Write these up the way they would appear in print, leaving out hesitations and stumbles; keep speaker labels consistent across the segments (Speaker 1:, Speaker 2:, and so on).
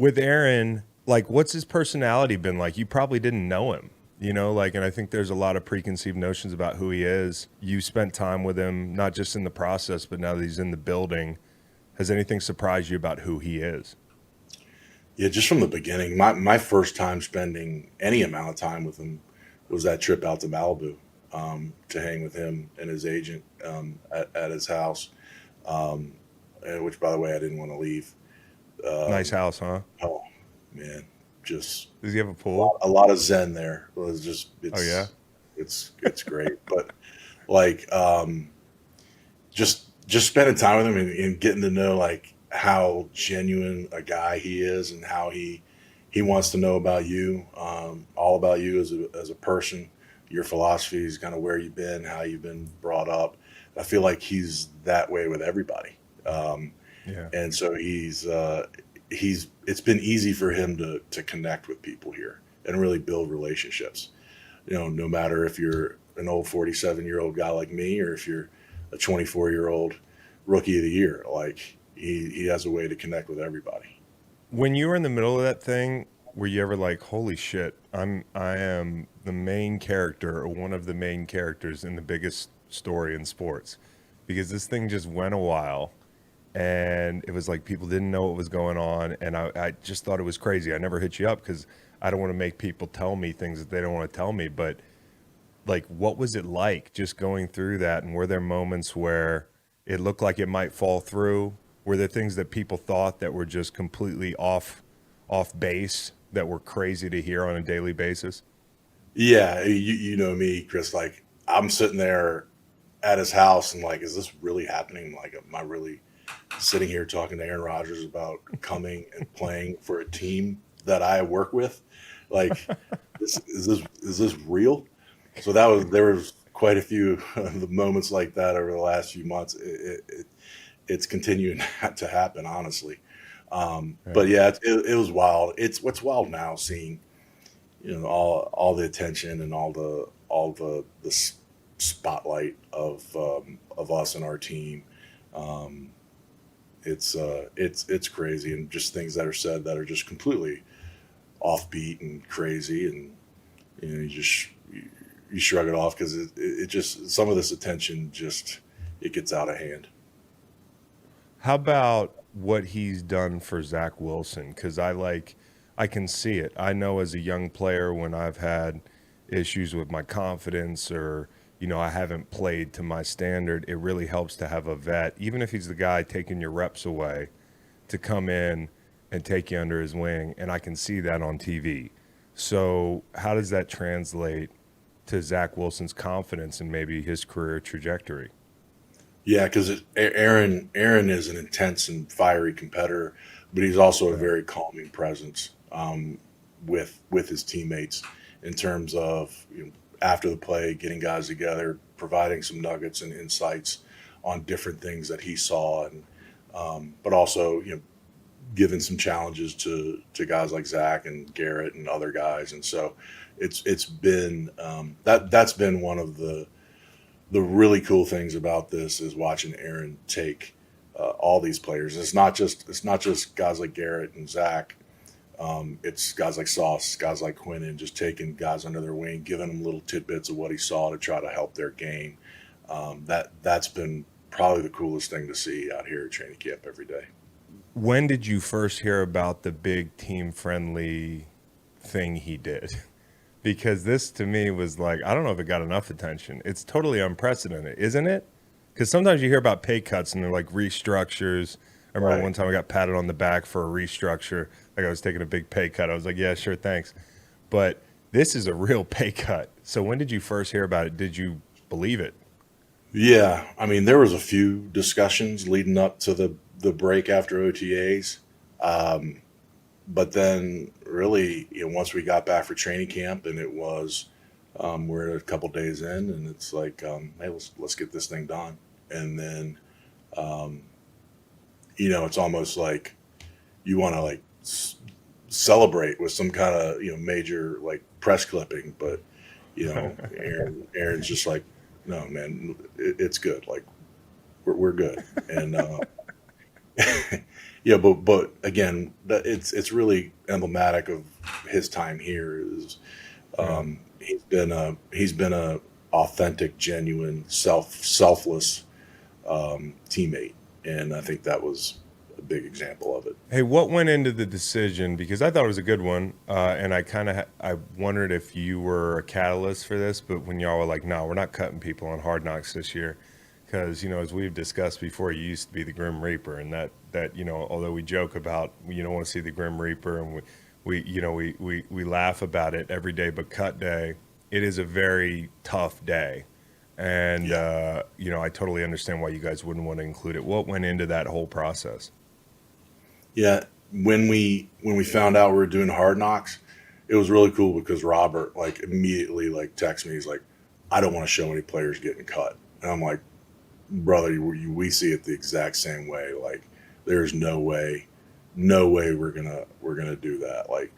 Speaker 1: With Aaron, like, what's his personality been like? You probably didn't know him, like, and I think there's a lot of preconceived notions about who he is. You spent time with him, not just in the process, but now that he's in the building. Has anything surprised you about who he is?
Speaker 2: Yeah, just from the beginning, my first time spending any amount of time with him was that trip out to Malibu, to hang with him and his agent, at his house, which, by the way, I didn't want to leave.
Speaker 1: Nice
Speaker 2: Um,
Speaker 1: house, huh?
Speaker 2: oh man, just
Speaker 1: Does he have a
Speaker 2: a
Speaker 1: pool?
Speaker 2: lot of zen there. It was just
Speaker 1: Oh yeah.
Speaker 2: it's great, but like, just spending time with him and getting to know like how genuine a guy he is and how he wants to know about you, all about you as a person, your philosophies, kind of where you've been, how you've been brought up. I feel like he's that way with everybody, um,
Speaker 1: Yeah.
Speaker 2: and so he's it's been easy for him to connect with people here and really build relationships. No matter if you're an old 47-year-old guy like me or if you're a 24-year-old rookie of the year, like he has a way to connect with everybody.
Speaker 1: When you were in the middle of that thing, were you ever like, "Holy shit, I am the main character or one of the main characters in the biggest story in sports?" Because this thing just went a while, and it was like people didn't know what was going on, and I just thought it was crazy. I never hit you up because I don't want to make people tell me things that they don't want to tell me. But like, what was it like just going through that? And were there moments where it looked like it might fall through? Were there things that people thought that were just completely off base that were crazy to hear on a daily basis?
Speaker 2: Yeah, you know me, Chris. Like I'm sitting there at his house and like, is this really happening? Like, am I really sitting here talking to Aaron Rodgers about coming and playing for a team that I work with? Like, is this real? So there was quite a few of the moments like that over the last few months. It's continuing to happen, honestly. But
Speaker 1: Yeah.
Speaker 2: yeah, it was wild. It's what's wild now, seeing all the attention and all the spotlight of us and our team. Um, it's crazy, and just things that are said that are just completely offbeat and crazy, and you shrug it off because it just, some of this attention just, it gets out of hand.
Speaker 1: How about what he's done for Zach Wilson? Because I can see it. I know as a young player when I've had issues with my confidence or, I haven't played to my standard, it really helps to have a vet, even if he's the guy taking your reps away, to come in and take you under his wing. And I can see that on TV. So, how does that translate to Zach Wilson's confidence and maybe his career trajectory?
Speaker 2: Yeah, because Aaron is an intense and fiery competitor, but he's also a
Speaker 1: Right.
Speaker 2: very calming presence, with his teammates, in terms of, after the play, getting guys together, providing some nuggets and insights on different things that he saw, and but also, giving some challenges to guys like Zach and Garrett and other guys, and so it's been, that's been one of the really cool things about this, is watching Aaron take, all these players. It's not just guys like Garrett and Zach. It's guys like Sauce, guys like Quinnen, just taking guys under their wing, giving them little tidbits of what he saw to try to help their game. That's been probably the coolest thing to see out here at training camp every day.
Speaker 1: When did you first hear about the big team friendly thing he did? Because this to me was like, I don't know if it got enough attention. It's totally unprecedented, isn't it? Because sometimes you hear about pay cuts and they're like restructures. I remember
Speaker 2: Right.
Speaker 1: one time I got patted on the back for a restructure. Like I was taking a big pay cut. I was like, yeah, sure, thanks. But this is a real pay cut. So when did you first hear about it? Did you believe it?
Speaker 2: Yeah, I mean, there was a few discussions leading up to the break after OTAs, but then really, once we got back for training camp, and it was, we're a couple days in, and it's like, hey, let's get this thing done, and then, um, it's almost like you want to like celebrate with some kind of, major like press clipping, but Aaron's just like, no, man, it's good. Like we're good. And Yeah, but again, it's really emblematic of his time here. Is
Speaker 1: Yeah.
Speaker 2: he's been a authentic, genuine, selfless teammate, and I think that was a big example of it.
Speaker 1: Hey, what went into the decision? Because I thought it was a good one, and I kind of I wondered if you were a catalyst for this. But when y'all were like, "No, we're not cutting people on Hard Knocks this year," because as we've discussed before, you used to be the Grim Reaper, and that although we joke about you don't want to see the Grim Reaper, and we laugh about it every day, but cut day, it is a very tough day. And
Speaker 2: Yeah.
Speaker 1: I totally understand why you guys wouldn't want to include it. What went into that whole process?
Speaker 2: Yeah, when we found out we were doing Hard Knocks, it was really cool because Robert like immediately like texted me. He's like, "I don't want to show any players getting cut," and I'm like, "Brother, we see it the exact same way. Like, there's no way we're gonna do that. Like,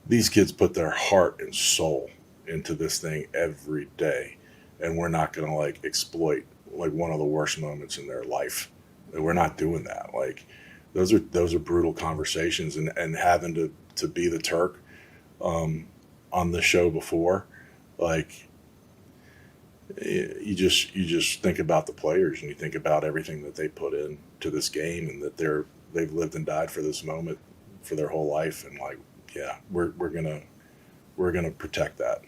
Speaker 2: these kids put their heart and soul into this thing every day, and we're not gonna like exploit like one of the worst moments in their life. We're not doing that. Like, those are brutal conversations, and having to be the Turk um, on the show before, like you just think about the players and you think about everything that they put in to this game and that they've lived and died for this moment for their whole life, and like, yeah, we're gonna protect that.